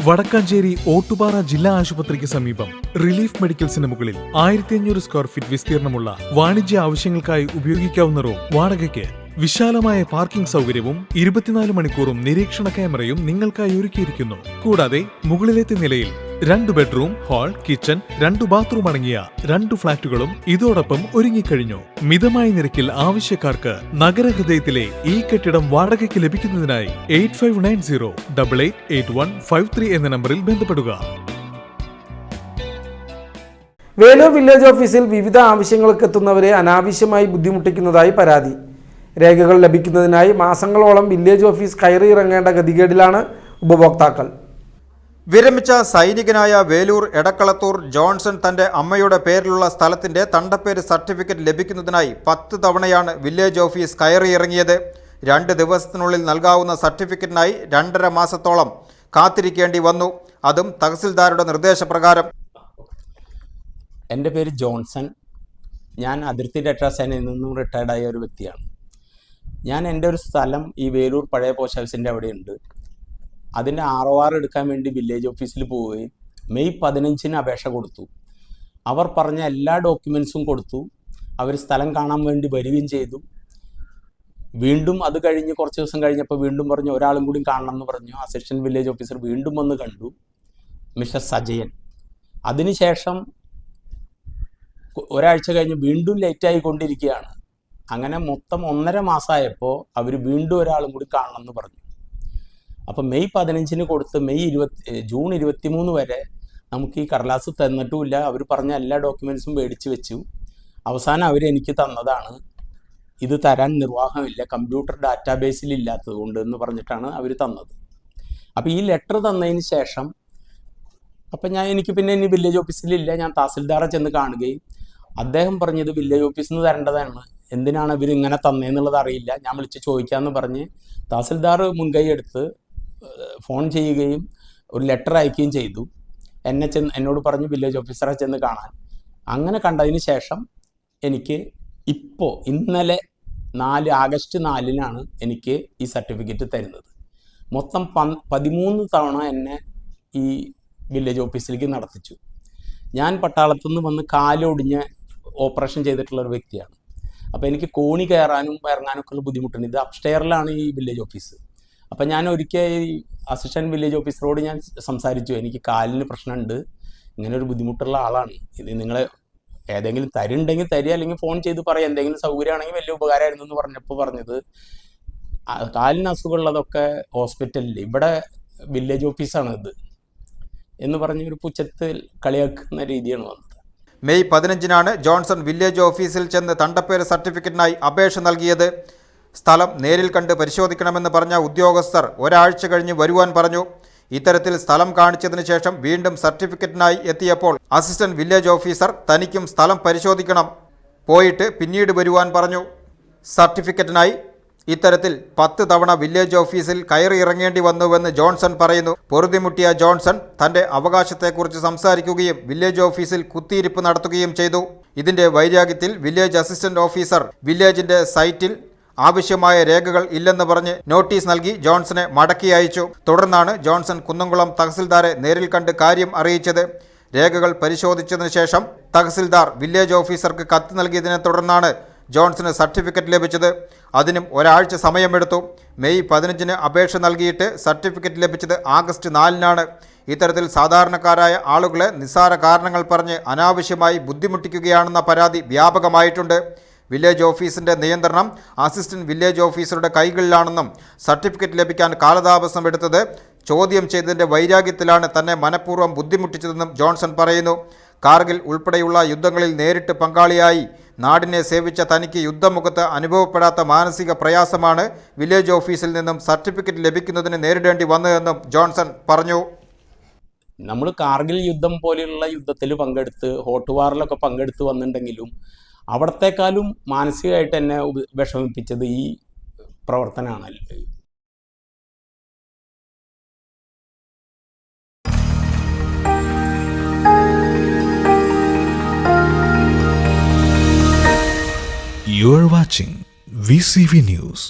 വടക്കാഞ്ചേരി ഓട്ടുപാറ ജില്ലാ ആശുപത്രിക്ക് സമീപം റിലീഫ് മെഡിക്കൽസിന് മുകളിൽ 1500 സ്ക്വയർ ഫീറ്റ് വിസ്തീർണമുള്ള വാണിജ്യ ആവശ്യങ്ങൾക്കായി ഉപയോഗിക്കാവുന്ന റൂം വാടകയ്ക്ക്. വിശാലമായ പാർക്കിംഗ് സൗകര്യവും 24 മണിക്കൂറും നിരീക്ഷണ ക്യാമറയും നിങ്ങൾക്കായി ഒരുക്കിയിരിക്കുന്നു. കൂടാതെ മുകളിലത്തെ നിലയിൽ 2 ബെഡ്റൂം, ഹാൾ, കിച്ചൺ, 2 ബാത്റൂം അടങ്ങിയ 2 ഫ്ളാറ്റുകളും ഇതോടൊപ്പം ഒരുങ്ങിക്കഴിഞ്ഞു. മിതമായ നിരക്കിൽ ആവശ്യക്കാർക്ക് നഗരഹൃദയത്തിലെ ഈ കെട്ടിടം വാടകയ്ക്ക് ലഭിക്കുന്നതിനായി 8590888153 എന്ന നമ്പറിൽ ബന്ധപ്പെടുക. വേലൂർ വില്ലേജ് ഓഫീസിൽ വിവിധ ആവശ്യങ്ങൾക്ക് എത്തുന്നവരെ അനാവശ്യമായി ബുദ്ധിമുട്ടിക്കുന്നതായി പരാതി. രേഖകൾ ലഭിക്കുന്നതിനായി മാസങ്ങളോളം വില്ലേജ് ഓഫീസ് കയറി ഇറങ്ങേണ്ട ഗതികേടിലാണ് ഉപഭോക്താക്കൾ. വിരമിച്ച സൈനികനായ വേലൂർ എടക്കളത്തൂർ ജോൺസൺ തന്റെ അമ്മയുടെ പേരിലുള്ള സ്ഥലത്തിന്റെ തണ്ടപ്പേര് സർട്ടിഫിക്കറ്റ് ലഭിക്കുന്നതിനായി 10 തവണയാണ് വില്ലേജ് ഓഫീസ് കയറിയിറങ്ങിയത്. 2 ദിവസത്തിനുള്ളിൽ നൽകാവുന്ന സർട്ടിഫിക്കറ്റിനായി 2.5 മാസത്തോളം കാത്തിരിക്കേണ്ടി വന്നു. അതും തഹസിൽദാരുടെ നിർദ്ദേശപ്രകാരം. എൻ്റെ പേര് ജോൺസൺ. ഞാൻ അതിർത്തി രക്ഷാസേനയിൽ നിന്നും റിട്ടയർഡായ ഒരു വ്യക്തിയാണ്. ഞാൻ എൻ്റെ ഒരു സ്ഥലം ഈ വേലൂർ പഴയ പോസ്റ്റ് ഓഫീസിൻ്റെ അവിടെയുണ്ട്. അതിൻ്റെ ROR എടുക്കാൻ വേണ്ടി വില്ലേജ് ഓഫീസിൽ പോവുകയും മെയ് 15-ന് അപേക്ഷ കൊടുത്തു. അവർ പറഞ്ഞ എല്ലാ ഡോക്യുമെൻസും കൊടുത്തു. അവർ സ്ഥലം കാണാൻ വേണ്ടി വരികയും ചെയ്തു. വീണ്ടും അത് കഴിഞ്ഞ് കുറച്ച് ദിവസം കഴിഞ്ഞപ്പോൾ വീണ്ടും പറഞ്ഞു ഒരാളും കൂടി കാണണം എന്ന് പറഞ്ഞു. അസിസ്റ്റൻറ്റ് വില്ലേജ് ഓഫീസർ വീണ്ടും വന്ന് കണ്ടു, മിസ്റ്റർ സജയൻ. അതിനുശേഷം ഒരാഴ്ച കഴിഞ്ഞ് വീണ്ടും ലേറ്റായിക്കൊണ്ടിരിക്കുകയാണ്. അങ്ങനെ മൊത്തം 1.5 മാസമായപ്പോൾ അവർ വീണ്ടും ഒരാളും കൂടി കാണണം എന്ന് പറഞ്ഞു. അപ്പോൾ മെയ് 15-ന് കൊടുത്ത് ജൂൺ 23 വരെ നമുക്ക് ഈ കടലാസ് തന്നിട്ടുമില്ല. അവർ പറഞ്ഞ എല്ലാ ഡോക്യുമെൻസും മേടിച്ച് വെച്ചു. അവസാനം അവരെനിക്ക് തന്നതാണ് ഇത് തരാൻ നിർവാഹമില്ല, കമ്പ്യൂട്ടർ ഡാറ്റാബേസിൽ ഇല്ലാത്തത് കൊണ്ട് എന്ന് പറഞ്ഞിട്ടാണ് അവർ തന്നത്. അപ്പോൾ ഈ ലെറ്റർ തന്നതിന് ശേഷം എനിക്ക് പിന്നെ ഇനി വില്ലേജ് ഓഫീസിലില്ല. ഞാൻ തഹസിൽദാറെ ചെന്ന് കാണുകയും അദ്ദേഹം പറഞ്ഞത് വില്ലേജ് ഓഫീസിൽ നിന്ന് തരേണ്ടതാണ്, എന്തിനാണ് ഇവർ ഇങ്ങനെ തന്നതെന്നുള്ളത് അറിയില്ല, ഞാൻ വിളിച്ച് ചോദിക്കാമെന്ന് പറഞ്ഞ് തഹസിൽദാർ മുൻകൈ എടുത്ത് ഫോൺ ചെയ്യുകയും ഒരു ലെറ്റർ അയക്കുകയും ചെയ്തു. എന്നോട് പറഞ്ഞു വില്ലേജ് ഓഫീസറെ ചെന്ന് കാണാൻ. അങ്ങനെ കണ്ടതിന് ശേഷം എനിക്ക് ഇന്നലെ ആഗസ്റ്റ് 4-നാണ് എനിക്ക് ഈ സർട്ടിഫിക്കറ്റ് തരുന്നത്. മൊത്തം 13 തവണ എന്നെ ഈ വില്ലേജ് ഓഫീസിലേക്ക് നടത്തിച്ചു. ഞാൻ പട്ടാളത്തു നിന്ന് വന്ന് കാലൊടിഞ്ഞ് ഓപ്പറേഷൻ ചെയ്തിട്ടുള്ള ഒരു വ്യക്തിയാണ്. അപ്പോൾ എനിക്ക് കോണി കയറാനും ഇറങ്ങാനൊക്കെ ഉള്ള ബുദ്ധിമുട്ടുണ്ട്. ഇത് അപ്സ്റ്റെയറിലാണ് ഈ വില്ലേജ് ഓഫീസ്. അപ്പോൾ ഞാൻ ഒരിക്കൽ ഈ അസിസ്റ്റൻറ്റ് വില്ലേജ് ഓഫീസറോട് ഞാൻ സംസാരിച്ചു, എനിക്ക് കാലിന് പ്രശ്നമുണ്ട്, ഇങ്ങനെ ഒരു ബുദ്ധിമുട്ടുള്ള ആളാണ്, ഇത് നിങ്ങൾ ഏതെങ്കിലും തരുന്നുണ്ടെങ്കിൽ തരിക, അല്ലെങ്കിൽ ഫോൺ ചെയ്ത് പറയാം, എന്തെങ്കിലും സൗകര്യമാണെങ്കിൽ വലിയ ഉപകാരമായിരുന്നു എന്ന് പറഞ്ഞപ്പോൾ പറഞ്ഞത് കാലിന് അസുഖമുള്ളതൊക്കെ ഹോസ്പിറ്റലിൽ, ഇവിടെ വില്ലേജ് ഓഫീസാണ് ഇത് എന്ന് പറഞ്ഞ് ഒരു പുച്ഛത്തിൽ കളിയാക്കുന്ന രീതിയാണ് വന്നത്. മെയ് 15-നാണ് ജോൺസൺ വില്ലേജ് ഓഫീസിൽ ചെന്ന് തണ്ടപ്പേര് സർട്ടിഫിക്കറ്റിനായി അപേക്ഷ നൽകിയത്. സ്ഥലം നേരിൽ കണ്ട് പരിശോധിക്കണമെന്ന് പറഞ്ഞ ഉദ്യോഗസ്ഥർ ഒരാഴ്ച കഴിഞ്ഞ് വരുവാൻ പറഞ്ഞു. ഇത്തരത്തിൽ സ്ഥലം കാണിച്ചതിന് ശേഷം വീണ്ടും സർട്ടിഫിക്കറ്റിനായി എത്തിയപ്പോൾ അസിസ്റ്റന്റ് വില്ലേജ് ഓഫീസർ തനിക്കും സ്ഥലം പരിശോധിക്കണം, പോയിട്ട് പിന്നീട് വരുവാൻ പറഞ്ഞു. സർട്ടിഫിക്കറ്റിനായി ഇത്തരത്തിൽ 10 തവണ വില്ലേജ് ഓഫീസിൽ കയറി ഇറങ്ങേണ്ടി വന്നുവെന്ന് ജോൺസൺ പറയുന്നു. പൊറുതിമുട്ടിയ ജോൺസൺ തന്റെ അവകാശത്തെക്കുറിച്ച് സംസാരിക്കുകയും വില്ലേജ് ഓഫീസിൽ കുത്തിയിരിപ്പ് നടത്തുകയും ചെയ്തു. ഇതിന്റെ വൈരാഗ്യത്തിൽ വില്ലേജ് അസിസ്റ്റന്റ് ഓഫീസർ വില്ലേജിന്റെ സൈറ്റിൽ ആവശ്യമായ രേഖകൾ ഇല്ലെന്ന് പറഞ്ഞ് നോട്ടീസ് നൽകി ജോൺസനെ മടക്കി അയച്ചു. തുടർന്നാണ് ജോൺസൺ കുന്നംകുളം തഹസിൽദാരെ നേരിൽ കണ്ട് കാര്യം അറിയിച്ചത്. രേഖകൾ പരിശോധിച്ചതിന് ശേഷം തഹസിൽദാർ വില്ലേജ് ഓഫീസർക്ക് കത്ത് നൽകിയതിനെ തുടർന്നാണ് ജോൺസന് സർട്ടിഫിക്കറ്റ് ലഭിച്ചത്. അതിനും ഒരാഴ്ച സമയമെടുത്തു. മെയ് 15-ന് അപേക്ഷ നൽകിയിട്ട് സർട്ടിഫിക്കറ്റ് ലഭിച്ചത് ആഗസ്റ്റ് 4-നാണ്. ഇത്തരത്തിൽ സാധാരണക്കാരായ ആളുകളെ നിസ്സാര കാരണങ്ങൾ പറഞ്ഞ് അനാവശ്യമായി ബുദ്ധിമുട്ടിക്കുകയാണെന്ന പരാതി വ്യാപകമായിട്ടുണ്ട്. വില്ലേജ് ഓഫീസിൻ്റെ നിയന്ത്രണം അസിസ്റ്റന്റ് വില്ലേജ് ഓഫീസറുടെ കൈകളിലാണെന്നും സർട്ടിഫിക്കറ്റ് ലഭിക്കാൻ കാലതാമസം എടുത്തത് ചോദ്യം ചെയ്തതിൻ്റെ വൈരാഗ്യത്തിലാണ് തന്നെ മനഃപൂർവ്വം ബുദ്ധിമുട്ടിച്ചതെന്നും ജോൺസൺ പറയുന്നു. കാർഗിൽ ഉൾപ്പെടെയുള്ള യുദ്ധങ്ങളിൽ നേരിട്ട് പങ്കാളിയായി നാടിനെ സേവിച്ച തനിക്ക് യുദ്ധമുഖത്ത് അനുഭവപ്പെടാത്ത മാനസിക പ്രയാസമാണ് വില്ലേജ് ഓഫീസിൽ നിന്നും സർട്ടിഫിക്കറ്റ് ലഭിക്കുന്നതിന് നേരിടേണ്ടി വന്നതെന്നും ജോൺസൺ പറഞ്ഞു. നമ്മൾ കാർഗിൽ യുദ്ധം പോലെയുള്ള യുദ്ധത്തിൽ പങ്കെടുത്ത് ഹോട്ട് വാറിലൊക്കെ പങ്കെടുത്ത് വന്നിട്ടുണ്ടെങ്കിലും അവിടത്തെക്കാളും മാനസികമായിട്ട് എന്നെ വിഷമിപ്പിച്ചത് ഈ പ്രവർത്തനമാണല്ലോ. You are watching VCV News.